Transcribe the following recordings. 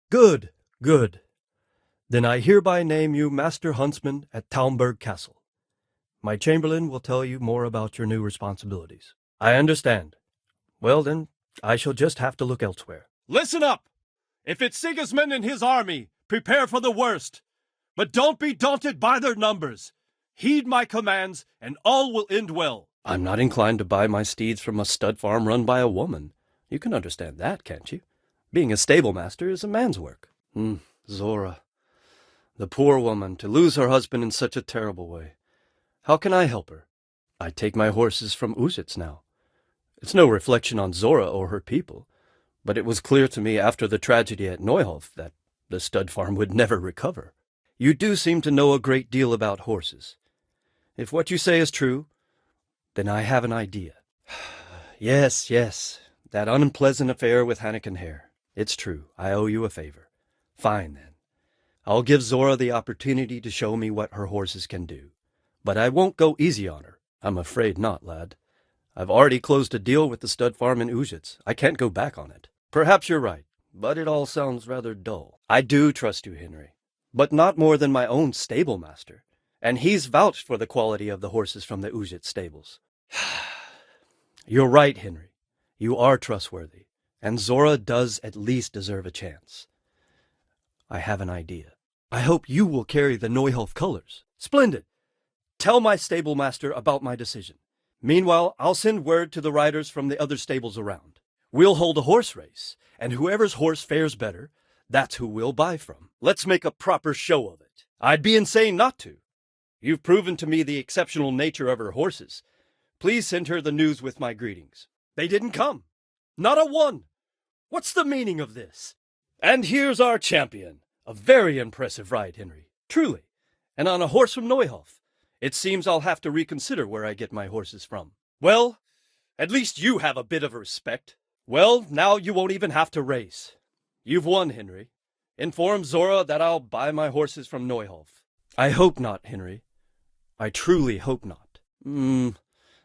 Good, good. Then I hereby name you Master Huntsman at Talmberg Castle. My chamberlain will tell you more about your new responsibilities. I understand. Well then, I shall just have to look elsewhere. Listen up! If it's Sigismund and his army, prepare for the worst. But don't be daunted by their numbers. Heed my commands, and all will end well. I'm not inclined to buy my steeds from a stud farm run by a woman. You can understand that, can't you? Being a stable master is a man's work. Zora. The poor woman, to lose her husband in such a terrible way. How can I help her? I take my horses from Uzhitz now. It's no reflection on Zora or her people, but it was clear to me after the tragedy at Neuhof that the stud farm would never recover. You do seem to know a great deal about horses. If what you say is true, then I have an idea. Yes, that unpleasant affair with Hannikin Hare. It's true, I owe you a favor. Fine, then. I'll give Zora the opportunity to show me what her horses can do. But I won't go easy on her. I'm afraid not, lad. I've already closed a deal with the stud farm in Uzhitz. I can't go back on it. Perhaps you're right, but it all sounds rather dull. I do trust you, Henry, but not more than my own stable master, and he's vouched for the quality of the horses from the Uzhitz stables. You're right, Henry. You are trustworthy, and Zora does at least deserve a chance. I have an idea. I hope you will carry the Neuhof colors. Splendid! Tell my stable master about my decision. Meanwhile, I'll send word to the riders from the other stables around. We'll hold a horse race, and whoever's horse fares better, that's who we'll buy from. Let's make a proper show of it. I'd be insane not to. You've proven to me the exceptional nature of her horses. Please send her the news with my greetings. They didn't come. Not a one. What's the meaning of this? And here's our champion. A very impressive ride, Henry. Truly. And on a horse from Neuhof. It seems I'll have to reconsider where I get my horses from. Well, at least you have a bit of respect. Well, now you won't even have to race. You've won, Henry. Inform Zora that I'll buy my horses from Neuhof. I hope not, Henry. I truly hope not.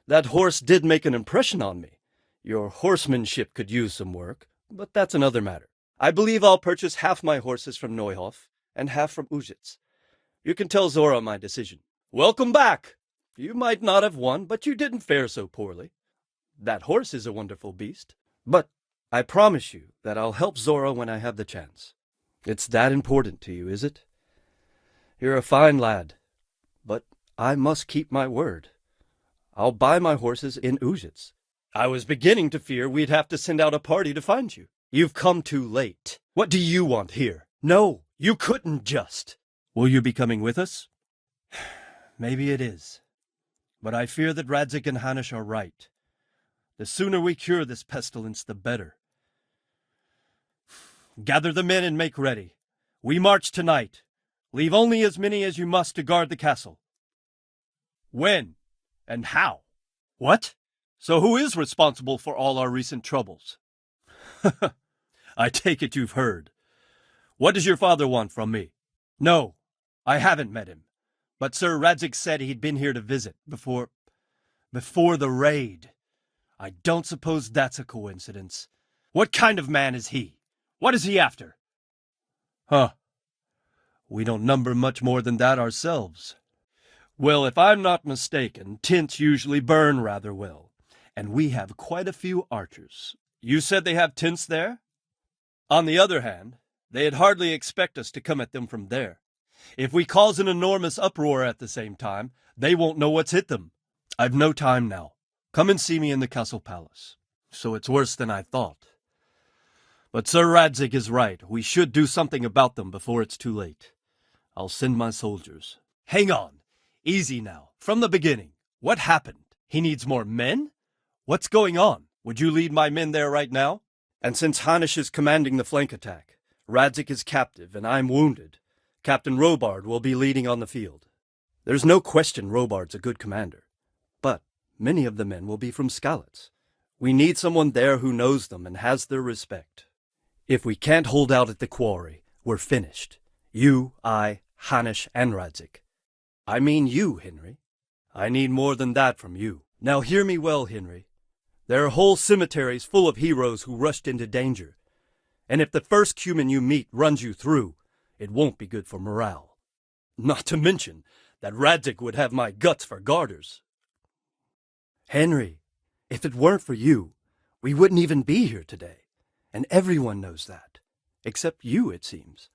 That horse did make an impression on me. Your horsemanship could use some work, but that's another matter. I believe I'll purchase half my horses from Neuhof and half from Uzhitz. You can tell Zora my decision. Welcome back! You might not have won, but you didn't fare so poorly. That horse is a wonderful beast. But I promise you that I'll help Zora when I have the chance. It's that important to you, is it? You're a fine lad, but I must keep my word. I'll buy my horses in Uzhitz. I was beginning to fear we'd have to send out a party to find you. You've come too late. What do you want here? No, you couldn't just. Will you be coming with us? Maybe it is. But I fear that Radzik and Hanish are right. The sooner we cure this pestilence, the better. Gather the men and make ready. We march tonight. Leave only as many as you must to guard the castle. When? And how? What? So who is responsible for all our recent troubles? I take it you've heard. What does your father want from me? No, I haven't met him. But Sir Radzik said he'd been here to visit before the raid. I don't suppose that's a coincidence. What kind of man is he? What is he after? We don't number much more than that ourselves. Well, if I'm not mistaken, tents usually burn rather well, and we have quite a few archers. You said they have tents there? On the other hand, they'd hardly expect us to come at them from there. If we cause an enormous uproar at the same time, they won't know what's hit them. I've no time now. Come and see me in the castle palace. So it's worse than I thought. But Sir Radzik is right. We should do something about them before it's too late. I'll send my soldiers. Hang on. Easy now. From the beginning. What happened? He needs more men? What's going on? Would you lead my men there right now? And since Hanish is commanding the flank attack, Radzik is captive and I'm wounded, Captain Robard will be leading on the field. There's no question Robard's a good commander, but many of the men will be from Skalitz. We need someone there who knows them and has their respect. If we can't hold out at the quarry, we're finished. You, I, Hanish, and Radzik. I mean you, Henry. I need more than that from you. Now hear me well, Henry. There are whole cemeteries full of heroes who rushed into danger, And if the first human you meet runs you through, it won't be good for morale. Not to mention that Radzig would have my guts for garters. Henry, if it weren't for you, we wouldn't even be here today. And everyone knows that. Except you, it seems.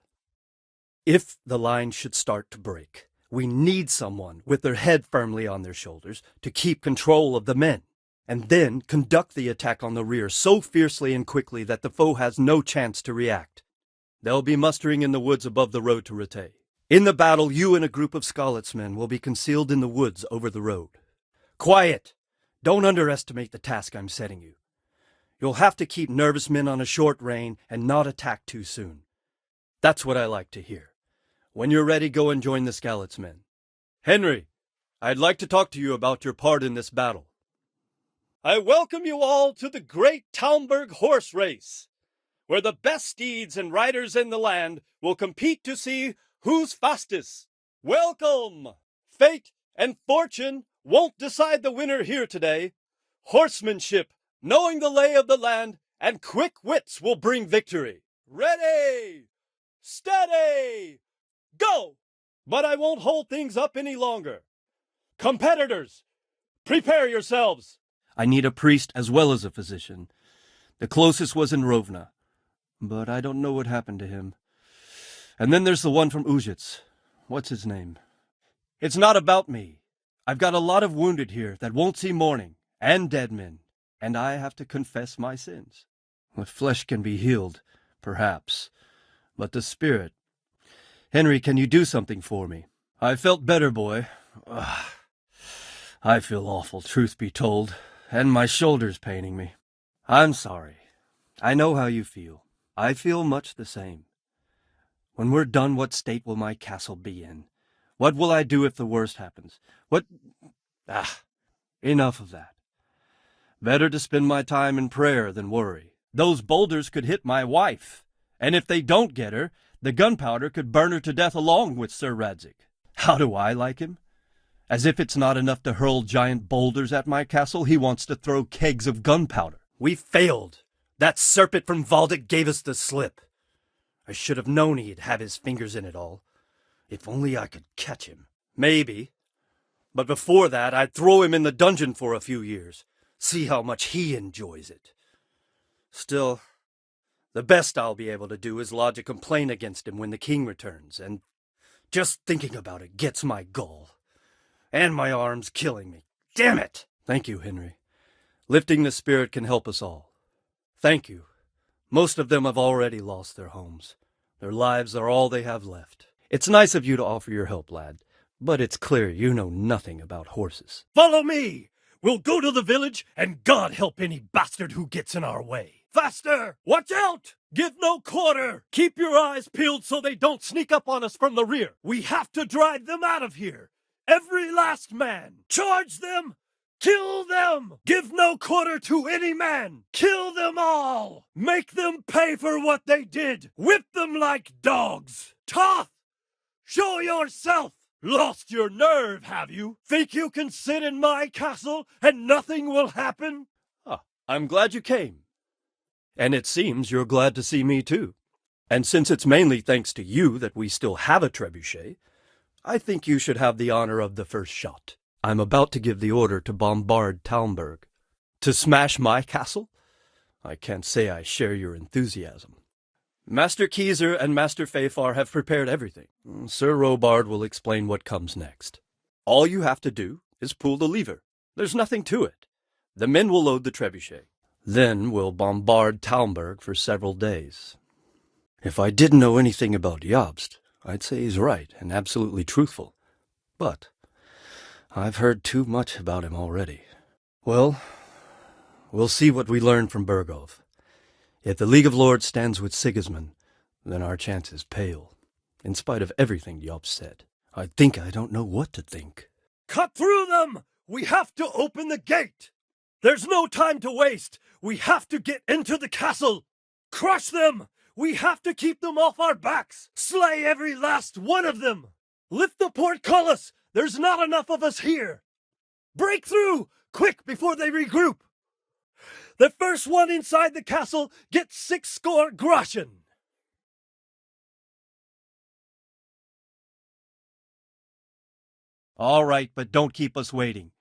If the line should start to break, we need someone with their head firmly on their shoulders to keep control of the men, and then conduct the attack on the rear so fiercely and quickly that the foe has no chance to react. They'll be mustering in the woods above the road to Rattay. In the battle, you and a group of Scarlet's men will be concealed in the woods over the road. Quiet! Don't underestimate the task I'm setting you. You'll have to keep nervous men on a short rein and not attack too soon. That's what I like to hear. When you're ready, go and join the Scarlet's men. Henry, I'd like to talk to you about your part in this battle. I welcome you all to the great Talmberg horse race, where the best steeds and riders in the land will compete to see who's fastest. Welcome! Fate and fortune won't decide the winner here today. Horsemanship, knowing the lay of the land, and quick wits will bring victory. Ready! Steady! Go! But I won't hold things up any longer. Competitors, prepare yourselves. I need a priest as well as a physician. The closest was in Rovna, but I don't know what happened to him. And then there's the one from Uzhitz. What's his name? It's not about me. I've got a lot of wounded here that won't see morning, and dead men, and I have to confess my sins. The flesh can be healed, perhaps, but the spirit... Henry, can you do something for me? I felt better, boy. I feel awful, truth be told, and my shoulder's paining me. I'm sorry. I know how you feel. I feel much the same. When we're done, what state will my castle be in? What will I do if the worst happens? Enough of that. Better to spend my time in prayer than worry. Those boulders could hit my wife, and if they don't get her, the gunpowder could burn her to death along with Sir Radzig. How do I like him? As if it's not enough to hurl giant boulders at my castle, he wants to throw kegs of gunpowder. We failed. That serpent from Valdic gave us the slip. I should have known he'd have his fingers in it all. If only I could catch him. Maybe. But before that, I'd throw him in the dungeon for a few years. See how much he enjoys it. Still, the best I'll be able to do is lodge a complaint against him when the king returns, and just thinking about it gets my gall. And my arm's killing me. Damn it! Thank you, Henry. Lifting the spirit can help us all. Thank you. Most of them have already lost their homes. Their lives are all they have left. It's nice of you to offer your help, lad, but it's clear you know nothing about horses. Follow me! We'll go to the village, and God help any bastard who gets in our way. Faster! Watch out! Give no quarter! Keep your eyes peeled so they don't sneak up on us from the rear. We have to drive them out of here. Every last man! Charge them! Kill them! Give no quarter to any man! Kill them all! Make them pay for what they did! Whip them like dogs! Toth! Show yourself! Lost your nerve, have you? Think you can sit in my castle and nothing will happen? I'm glad you came. And it seems you're glad to see me too. And since it's mainly thanks to you that we still have a trebuchet, I think you should have the honor of the first shot. I'm about to give the order to bombard Talmberg. To smash my castle? I can't say I share your enthusiasm. Master Keyser and Master Fafar have prepared everything. Sir Robard will explain what comes next. All you have to do is pull the lever. There's nothing to it. The men will load the trebuchet. Then we'll bombard Talmberg for several days. If I didn't know anything about Jobst, I'd say he's right and absolutely truthful. But I've heard too much about him already. Well, we'll see what we learn from Bergov. If the League of Lords stands with Sigismund, then our chances pale. In spite of everything Jobst said, I think I don't know what to think. Cut through them! We have to open the gate! There's no time to waste! We have to get into the castle! Crush them! We have to keep them off our backs! Slay every last one of them! Lift the portcullis! There's not enough of us here! Break through! Quick, before they regroup! The first one inside the castle gets 60 groschen. All right, but don't keep us waiting.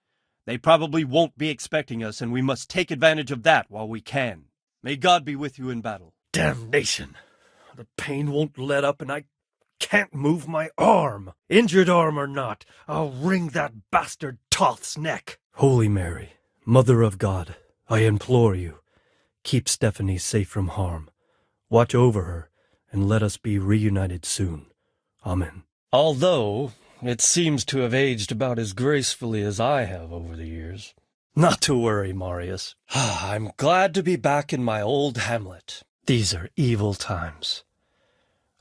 They probably won't be expecting us, and we must take advantage of that while we can. May God be with you in battle. Damnation. The pain won't let up, and I can't move my arm. Injured arm or not, I'll wring that bastard Toth's neck. Holy Mary, Mother of God, I implore you, keep Stephanie safe from harm. Watch over her, and let us be reunited soon. Amen. Although it seems to have aged about as gracefully as I have over the years. Not to worry, Marius. I'm glad to be back in my old hamlet. These are evil times.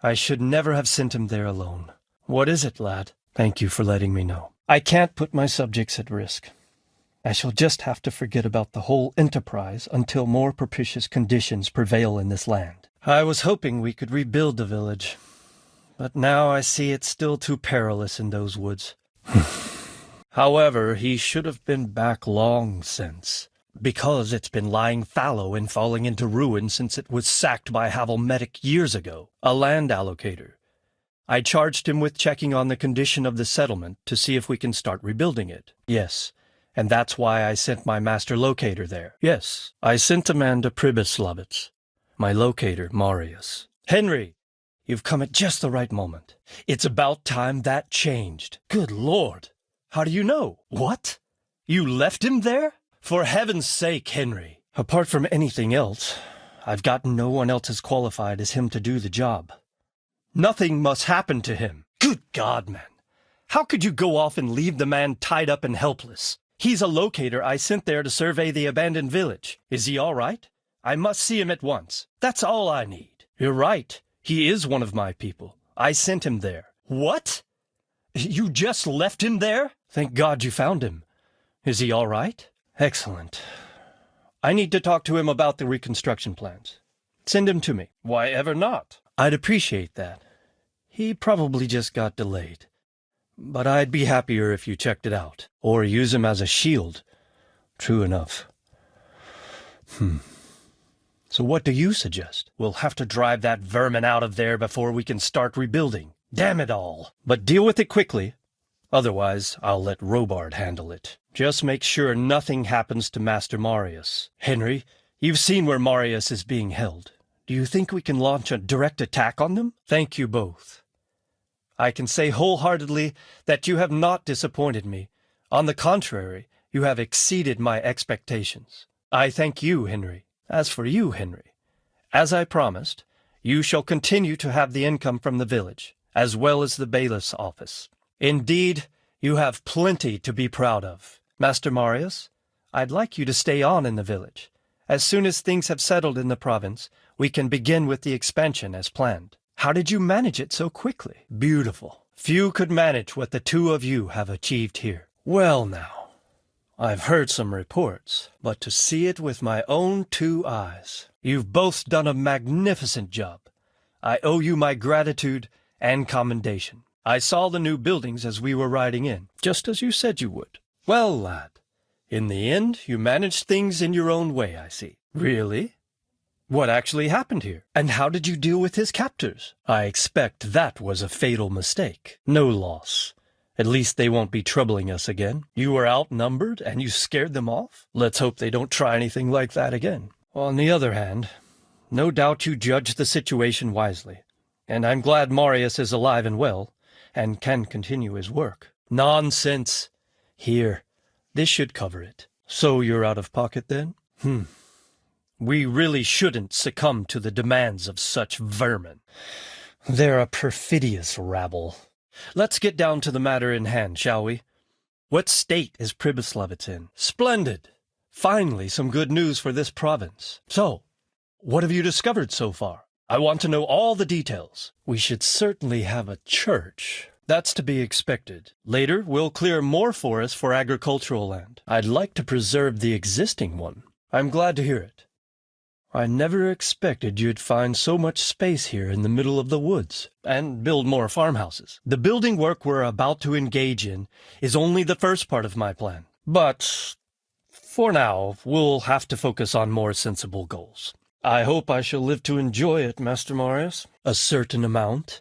I should never have sent him there alone. What is it, lad? Thank you for letting me know. I can't put my subjects at risk. I shall just have to forget about the whole enterprise until more propitious conditions prevail in this land. I was hoping we could rebuild the village, but now I see it's still too perilous in those woods. However, he should have been back long since, because it's been lying fallow and falling into ruin since it was sacked by Havelmetic years ago, a land allocator. I charged him with checking on the condition of the settlement to see if we can start rebuilding it. Yes, and that's why I sent my master locator there. Yes, I sent a man to Pribyslavitz, my locator, Marius. Henry, you've come at just the right moment. It's about time that changed. Good Lord! How do you know? What? You left him there? For heaven's sake, Henry. Apart from anything else, I've gotten no one else as qualified as him to do the job. Nothing must happen to him. Good God, man. How could you go off and leave the man tied up and helpless? He's a locator I sent there to survey the abandoned village. Is he all right? I must see him at once. That's all I need. You're right. He is one of my people. I sent him there. What? You just left him there? Thank God you found him. Is he all right? Excellent. I need to talk to him about the reconstruction plans. Send him to me. Why ever not? I'd appreciate that. He probably just got delayed. But I'd be happier if you checked it out, or use him as a shield. True enough. So what do you suggest? We'll have to drive that vermin out of there before we can start rebuilding. Damn it all. But deal with it quickly. Otherwise, I'll let Robard handle it. Just make sure nothing happens to Master Marius. Henry, you've seen where Marius is being held. Do you think we can launch a direct attack on them? Thank you both. I can say wholeheartedly that you have not disappointed me. On the contrary, you have exceeded my expectations. I thank you, Henry. As for you, Henry, as I promised, you shall continue to have the income from the village, as well as the bailiff's office. Indeed, you have plenty to be proud of. Master Marius, I'd like you to stay on in the village. As soon as things have settled in the province, we can begin with the expansion as planned. How did you manage it so quickly? Beautiful. Few could manage what the two of you have achieved here. Well now, I've heard some reports, but to see it with my own two eyes, you've both done a magnificent job. I owe you my gratitude and commendation. I saw the new buildings as we were riding in, just as you said you would. Well, lad, in the end, you managed things in your own way, I see. Really? What actually happened here? And how did you deal with his captors? I expect that was a fatal mistake. No loss. At least they won't be troubling us again. You were outnumbered and you scared them off? Let's hope they don't try anything like that again. On the other hand, no doubt you judged the situation wisely. And I'm glad Marius is alive and well, and can continue his work. Nonsense. Here, this should cover it. So you're out of pocket then? We really shouldn't succumb to the demands of such vermin. They're a perfidious rabble. Let's get down to the matter in hand, shall we? What state is Pribyslavitz in? Splendid. Finally, some good news for this province. So, what have you discovered so far? I want to know all the details. We should certainly have a church. That's to be expected. Later, we'll clear more forest for agricultural land. I'd like to preserve the existing one. I'm glad to hear it. I never expected you'd find so much space here in the middle of the woods, and build more farmhouses. The building work we're about to engage in is only the first part of my plan. But For now, we'll have to focus on more sensible goals. I hope I shall live to enjoy it, Master Marius. A certain amount.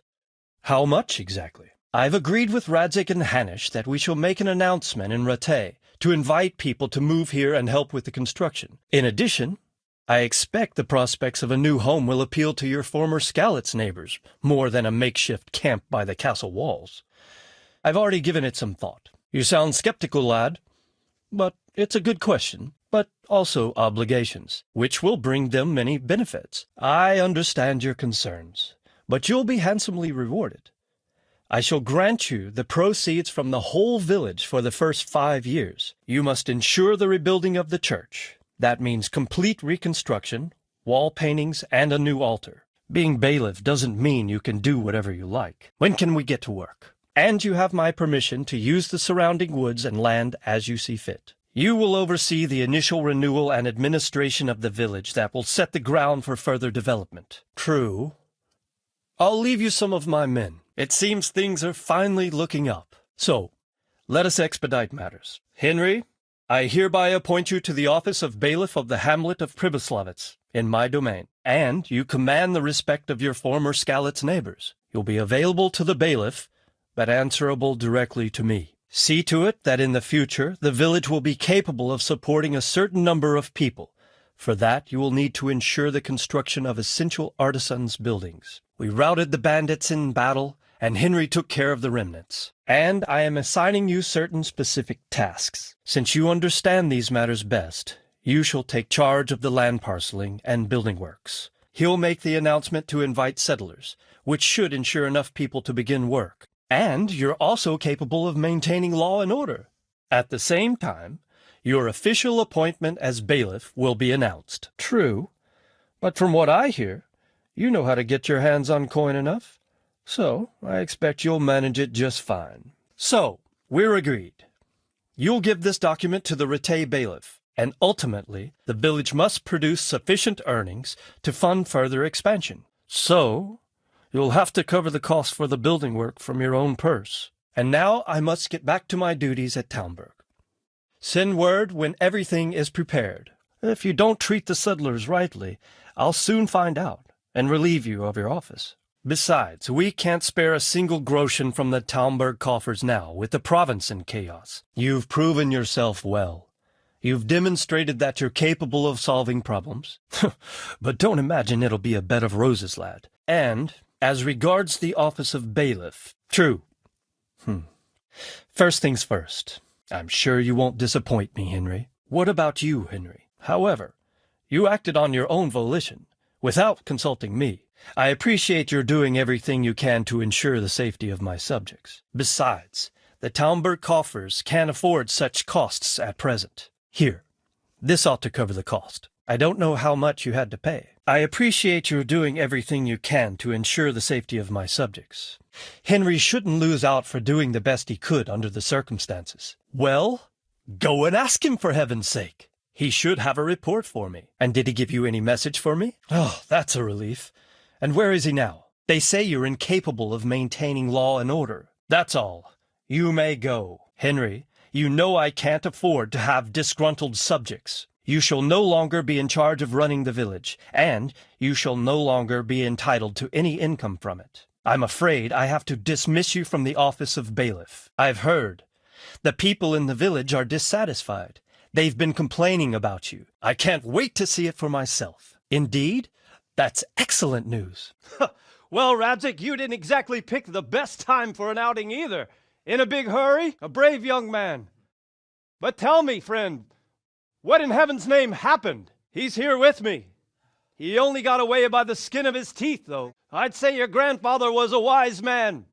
How much, exactly? I've agreed with Radzik and Hanish that we shall make an announcement in Rattay to invite people to move here and help with the construction. In addition, I expect the prospects of a new home will appeal to your former Skalitz neighbors more than a makeshift camp by the castle walls. I've already given it some thought. You sound skeptical, lad, but it's a good question, but also obligations, which will bring them many benefits. I understand your concerns, but you'll be handsomely rewarded. I shall grant you the proceeds from the whole village for the first 5 years. You must ensure the rebuilding of the church. That means complete reconstruction, wall paintings, and a new altar. Being bailiff doesn't mean you can do whatever you like. When can we get to work? And you have my permission to use the surrounding woods and land as you see fit. You will oversee the initial renewal and administration of the village that will set the ground for further development. True. I'll leave you some of my men. It seems things are finally looking up. So, let us expedite matters. Henry, I hereby appoint you to the office of bailiff of the hamlet of Pribyslavitz, in my domain, and you command the respect of your former Skalitz neighbors. You'll be available to the bailiff, but answerable directly to me. See to it that in the future the village will be capable of supporting a certain number of people. For that you will need to ensure the construction of essential artisans' buildings. We routed the bandits in battle, and Henry took care of the remnants. And I am assigning you certain specific tasks. Since you understand these matters best, you shall take charge of the land parceling and building works. He'll make the announcement to invite settlers, which should ensure enough people to begin work. And you're also capable of maintaining law and order. At the same time, your official appointment as bailiff will be announced. True, but from what I hear, you know how to get your hands on coin enough. So, I expect you'll manage it just fine. So, we're agreed. You'll give this document to the Rattay bailiff, and ultimately, the village must produce sufficient earnings to fund further expansion. So, you'll have to cover the cost for the building work from your own purse. And now I must get back to my duties at Talmberg. Send word when everything is prepared. If you don't treat the settlers rightly, I'll soon find out and relieve you of your office. Besides, we can't spare a single groschen from the Talmberg coffers now, with the province in chaos. You've proven yourself well. You've demonstrated that you're capable of solving problems. But don't imagine it'll be a bed of roses, lad. And as regards the office of bailiff, true. First things first. I'm sure you won't disappoint me, Henry. What about you, Henry? However, you acted on your own volition, without consulting me. I appreciate your doing everything you can to ensure the safety of my subjects. Besides, the Talmberg coffers can't afford such costs at present. Here, this ought to cover the cost. I don't know how much you had to pay. I appreciate your doing everything you can to ensure the safety of my subjects. Henry shouldn't lose out for doing the best he could under the circumstances. Well, go and ask him, for heaven's sake. He should have a report for me. And did he give you any message for me? Oh, that's a relief. And where is he now? They say you're incapable of maintaining law and order. That's all. You may go. Henry, you know I can't afford to have disgruntled subjects. You shall no longer be in charge of running the village, and you shall no longer be entitled to any income from it. I'm afraid I have to dismiss you from the office of bailiff. I've heard. The people in the village are dissatisfied. They've been complaining about you. I can't wait to see it for myself. Indeed, that's excellent news. Well, Radzik, you didn't exactly pick the best time for an outing either. In a big hurry, a brave young man. But tell me, friend, what in heaven's name happened? He's here with me. He only got away by the skin of his teeth, though. I'd say your grandfather was a wise man.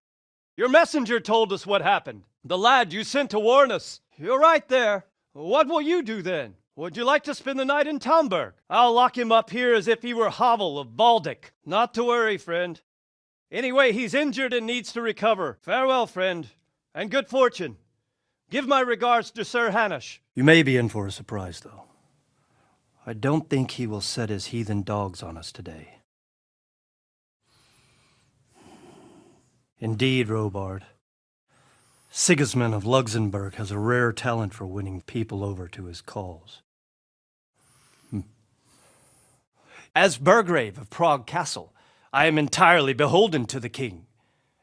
Your messenger told us what happened. The lad you sent to warn us. You're right there. What will you do then? Would you like to spend the night in Talmberg? I'll lock him up here as if he were Havel of Baldic. Not to worry, friend. Anyway, he's injured and needs to recover. Farewell, friend, and good fortune. Give my regards to Sir Hanish. You may be in for a surprise, though. I don't think he will set his heathen dogs on us today. Indeed, Robard. Sigismund of Luxembourg has a rare talent for winning people over to his cause. As Burgrave of Prague Castle, I am entirely beholden to the king.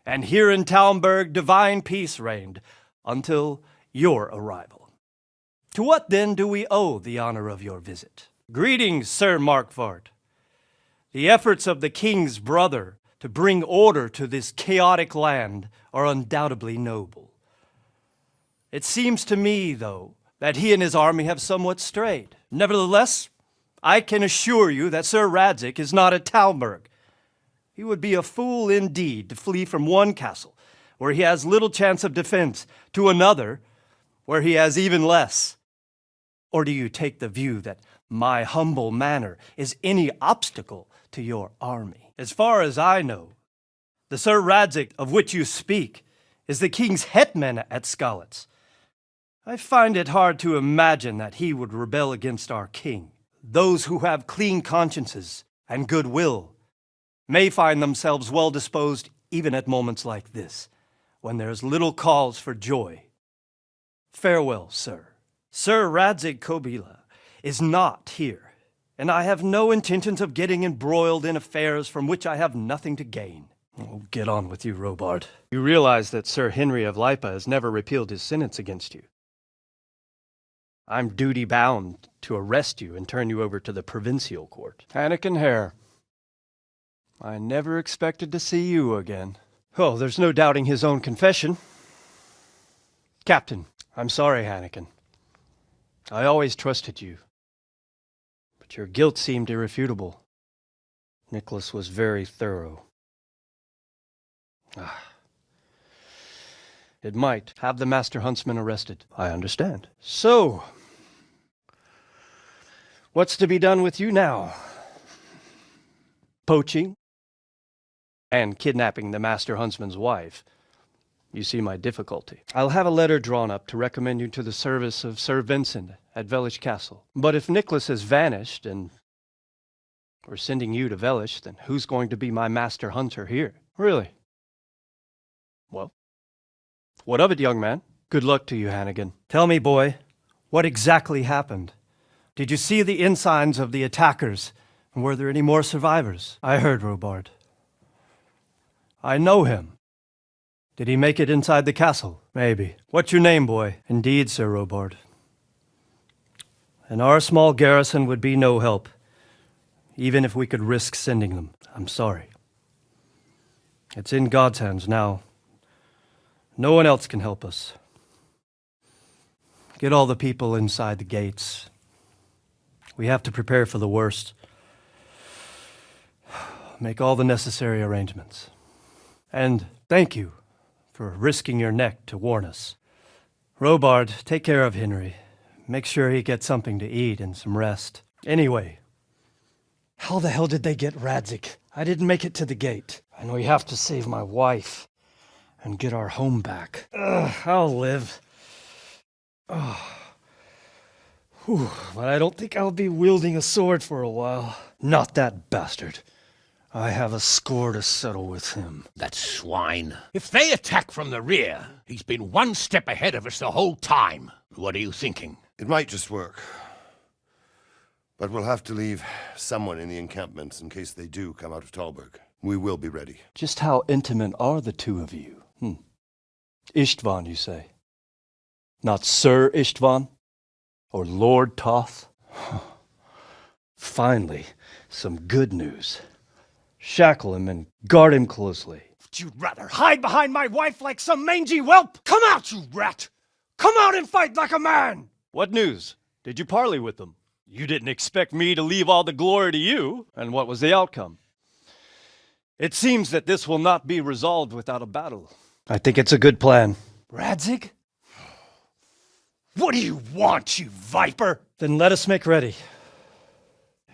And here in Talmberg divine peace reigned until your arrival. To what then do we owe the honor of your visit? Greetings, Sir Markvart. The efforts of the king's brother to bring order to this chaotic land are undoubtedly noble. It seems to me, though, that he and his army have somewhat strayed. Nevertheless, I can assure you that Sir Radzig is not at Talmberg. He would be a fool indeed to flee from one castle, where he has little chance of defense, to another, where he has even less. Or do you take the view that my humble manner is any obstacle to your army? As far as I know, the Sir Radzig of which you speak is the king's hetman at Skalitz. I find it hard to imagine that he would rebel against our king. Those who have clean consciences and goodwill may find themselves well disposed even at moments like this, when there is little cause for joy. Farewell, sir. Sir Radzig Kobila is not here, and I have no intentions of getting embroiled in affairs from which I have nothing to gain. Oh, get on with you, Robard. You realize that Sir Henry of Lipa has never repealed his sentence against you. I'm duty-bound to arrest you and turn you over to the provincial court. Hannikin Hare, I never expected to see you again. Oh, there's no doubting his own confession. Captain, I'm sorry, Hannikin. I always trusted you. But your guilt seemed irrefutable. Nicholas was very thorough. It might have the Master Huntsman arrested. I understand. So, what's to be done with you now? Poaching? And kidnapping the Master Huntsman's wife. You see my difficulty. I'll have a letter drawn up to recommend you to the service of Sir Vincent at Velish Castle. But if Nicholas has vanished and we're sending you to Velish, then who's going to be my Master Hunter here? Really? Well, what of it, young man? Good luck to you, Hannigan. Tell me, boy, what exactly happened? Did you see the ensigns of the attackers? And were there any more survivors? I heard, Robard. I know him. Did he make it inside the castle? Maybe. What's your name, boy? Indeed, Sir Robard. And our small garrison would be no help, even if we could risk sending them. I'm sorry. It's in God's hands now. No one else can help us. Get all the people inside the gates. We have to prepare for the worst. Make all the necessary arrangements. And thank you for risking your neck to warn us. Robard, take care of Henry. Make sure he gets something to eat and some rest. Anyway, how the hell did they get Radzig? I didn't make it to the gate. I know you have to save my wife and get our home back. I'll live. But I don't think I'll be wielding a sword for a while. Not that bastard. I have a score to settle with him. That swine. If they attack from the rear, he's been one step ahead of us the whole time. What are you thinking? It might just work. But we'll have to leave someone in the encampments in case they do come out of Talberg. We will be ready. Just how intimate are the two of you? Istvan, you say? Not Sir Istvan? Or Lord Toth? Finally, some good news. Shackle him and guard him closely. Would you rather hide behind my wife like some mangy whelp? Come out, you rat! Come out and fight like a man! What news? Did you parley with them? You didn't expect me to leave all the glory to you. And what was the outcome? It seems that this will not be resolved without a battle. I think it's a good plan. Radzig? What do you want, you viper? Then let us make ready.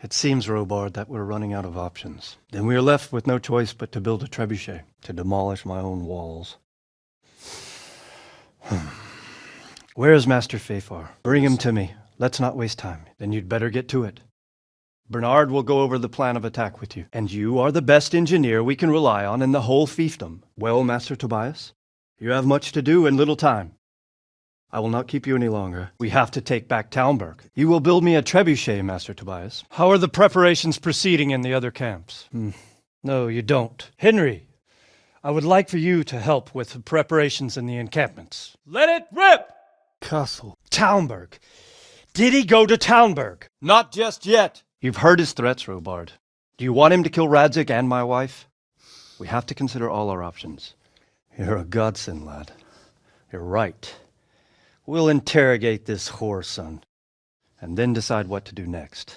It seems, Robard, that we're running out of options. Then we are left with no choice but to build a trebuchet, to demolish my own walls. Where is Master Fafar? Bring him to me. Let's not waste time. Then you'd better get to it. Bernard will go over the plan of attack with you. And you are the best engineer we can rely on in the whole fiefdom. Well, Master Tobias? You have much to do and little time. I will not keep you any longer. We have to take back Talmberg. You will build me a trebuchet, Master Tobias. How are the preparations proceeding in the other camps? No, you don't. Henry, I would like for you to help with the preparations in the encampments. Let it rip! Castle. Talmberg. Did he go to Talmberg? Not just yet. You've heard his threats, Robard. Do you want him to kill Radzig and my wife? We have to consider all our options. You're a godsend, lad. You're right. We'll interrogate this whore, son, and then decide what to do next.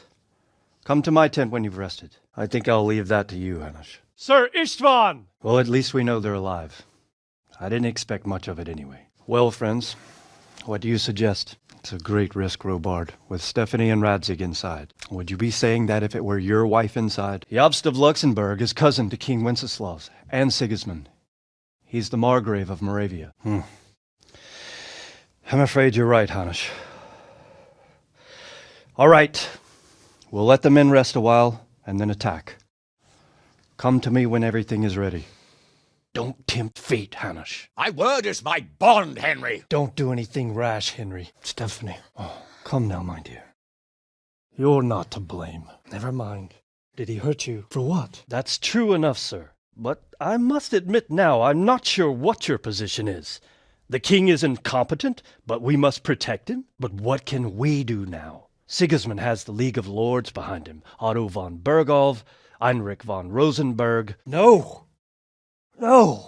Come to my tent when you've rested. I think I'll leave that to you, Hanush. Sir Istvan! Well, at least we know they're alive. I didn't expect much of it anyway. Well, friends, what do you suggest? It's a great risk, Robard, with Stephanie and Radzig inside. Would you be saying that if it were your wife inside? Jobst of Luxembourg is cousin to King Wenceslaus and Sigismund. He's the Margrave of Moravia. I'm afraid you're right, Hanush. All right. We'll let the men rest a while and then attack. Come to me when everything is ready. Don't tempt fate, Hanush. My word is my bond, Henry. Don't do anything rash, Henry. Stephanie. Oh, come now, my dear. You're not to blame. Never mind. Did he hurt you? For what? That's true enough, sir. But I must admit now, I'm not sure what your position is. The king is incompetent, but we must protect him. But what can we do now? Sigismund has the League of Lords behind him. Otto von Bergolf, Heinrich von Rosenberg. No,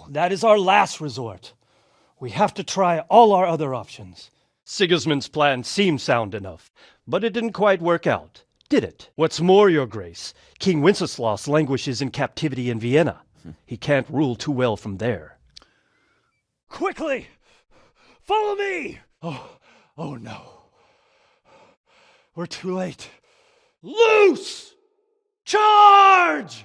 that is our last resort. We have to try all our other options. Sigismund's plan seemed sound enough, but it didn't quite work out, did it? What's more, your grace, King Wenceslaus languishes in captivity in Vienna. He can't rule too well from there. Quickly! Follow me! Oh no. We're too late. Loose! Charge!